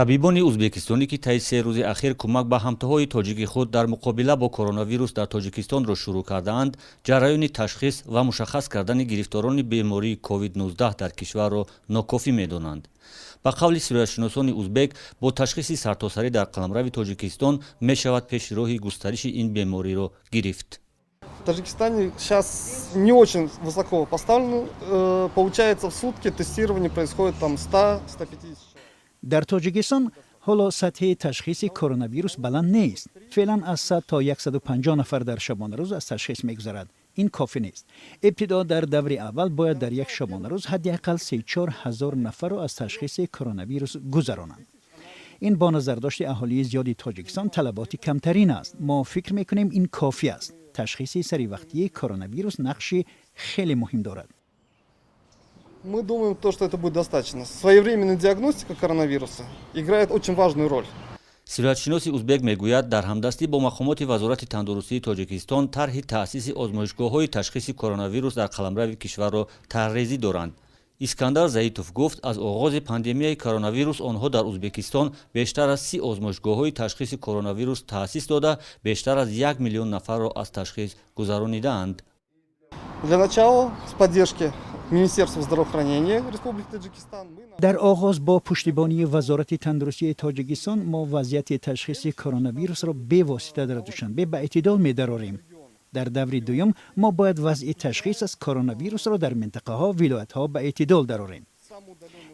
табибони ӯзбекистонӣ ки таи 3 рӯзи ахир кӯмак ба ҳамтоҳои тоҷики худ дар муқобила бо коронавирус дар тоҷикистонро шурӯъ кардаанд, ҷараёни ташхис ва мушаххас кардани гирифторони бемории COVID-19 дар кишварро нокофӣ медонанд. ба қавли сироятшиносони узбек, бо ташхиси сартосарӣ дар қаламрави Тоҷикистон мешавад пеши роҳи густариши ин бемориро гирифт. В Таджикистане сейчас не очень высоко поставлено. Получается, в сутки тестирование происходит там 100-150. در تاجیکستان حالا سطح تشخیص کرونا ویروس بلند نیست. فعلا از 100 تا 150 نفر در شبانه روز از تشخیص میگذرد. این کافی نیست. ابتدا در دور اول باید در یک شبانه روز حداقل 3-4 هزار نفر را از تشخیص کرونا ویروس گذرانند. این با نظر داشت اهالی زیادی تاجیکستان طلبات کمترین است. ما فکر میکنیم این کافی است. تشخیص سری وقتی کرونا ویروس نقشی خیلی مهم دارد. Мы думаем, что это будет достаточно. Своевременная диагностика коронавируса играет очень важную роль. сироятшиноси узбек мегӯяд, дар ҳамдастӣ бо мақомоти вазорати тандурустии Тоҷикистон тарҳи таъсиси озмоишгоҳҳои ташхиси коронавирус дар қаламрави кишварро таррезӣ доранд. искандар заитов гуфт, аз оғози пандемияи коронавирус онҳо дар Узбекистон бештар аз 30 озмоишгоҳҳои ташхиси коронавирус таъсис дода, бештар аз 1 миллион нафарро аз ташхис гузаронидаанд. Для начала, с поддержки Министерства здравоохранения Республики Таджикистан. در آغاز با پشتیبانی وزارت تندرستی تاجیکستان ما وضعیت تشخیص کرونا ویروس را به واسطه در دوشنبه به اعتدال می‌دراریم. در دور دوم ما باید وضع تشخیص از کرونا ویروس را در منطقه ها ولایت ها به اعتدال دراریم.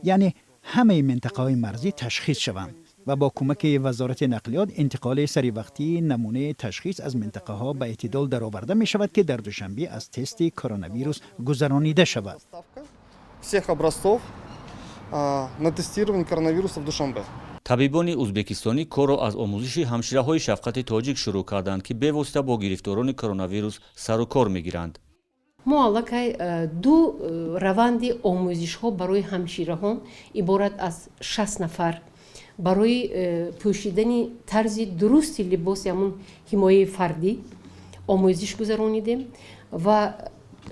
یعنی همه منطقه های مرزی تشخیص شوند و با کمک وزارت نقلیات انتقال سری وقتی نمونه تشخیص از منطقه ها به اعتدال درآورده می شود که در دوشنبه از تست کرونا ویروس گذرانیده شود. всех образцов на тестирование коронавируса в Душанбе. табибони ӯзбекистонӣ корро аз омӯзиши ҳамшираҳои шафқати тоҷик шурӯъ карданд, ки бевосита бо гирифторони коронавирус сару кор мегиранд. мо аллакай ду раванди омӯзишҳо барои ҳамшираҳон иборат аз 60 нафар барои пӯшидани тарзи дурусти либоси ҳамун ҳимояи фардӣ омӯзиш гузаронидем ва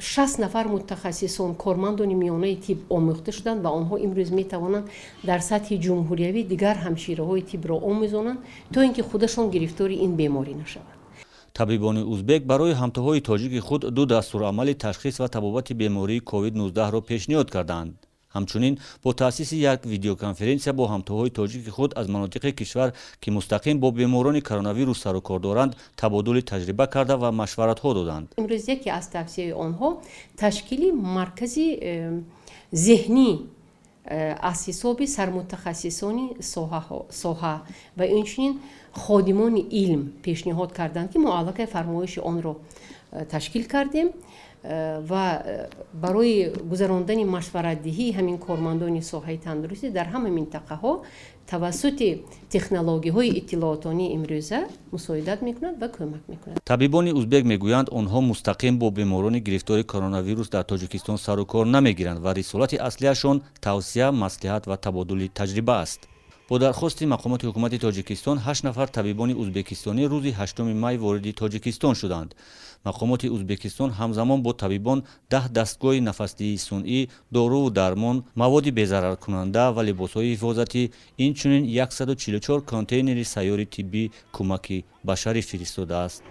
60 нафар мутахассисон кормандони миёнаи тиб омӯхта шуданд ва онҳо имрӯз метавонанд дар сатҳи ҷумҳуриявӣ дигар ҳамшираҳои тибро омӯзонанд то ин ки худашон гирифтори ин беморӣ нашаванд. табибони узбек барои ҳамтоҳои тоҷики худ ду дастурамали ташхис ва табобати бемории COVID-19-ро пешниҳод карданд. ҳамчунин бо таъсиси як видеоконференсия бо ҳамтоҳои тоҷики худ аз манотиқи кишвар ки мустақим бо беморони коронавирус сару кор доранд табодули таҷриба карда ва машваратҳо доданд. имрӯз яке аз тавсияи онҳо ташкили маркази зеҳнӣ аз ҳисоби сармутахассисони соҳа ва инчунин ходимони илм пешниҳод карданд ки мо аллакай фармоиши онро ташкил кардем ва барои гузарондани машваратдиҳии ҳамин кормандони соҳаи тандурустӣ дар ҳама минтақаҳо тавассути технологияҳои иттилоотонии имрӯза мусоидат мекунад ва кӯмак мекунад. табибони узбек мегӯянд, онҳо мустақим бо беморони гирифтори коронавирус дар Тоҷикистон сару кор намегиранд ва рисолати аслияшон тавсия, маслиҳат ва табодули таҷриба аст. бо дархости мақомоти ҳукумати Тоҷикистон 8 нафар табибони ӯзбекистонӣ рӯзи 8 май вориди Тоҷикистон шуданд. мақомоти ӯзбекистон ҳамзамон бо табибон 10 дастгоҳи нафасдиҳии сунъӣ, доруву дармон, маводи безараркунанда ва либосҳои ҳифозатӣ, инчунин 144 контейнери сайёри тиббӣ кӯмаки башарӣ фиристодааст.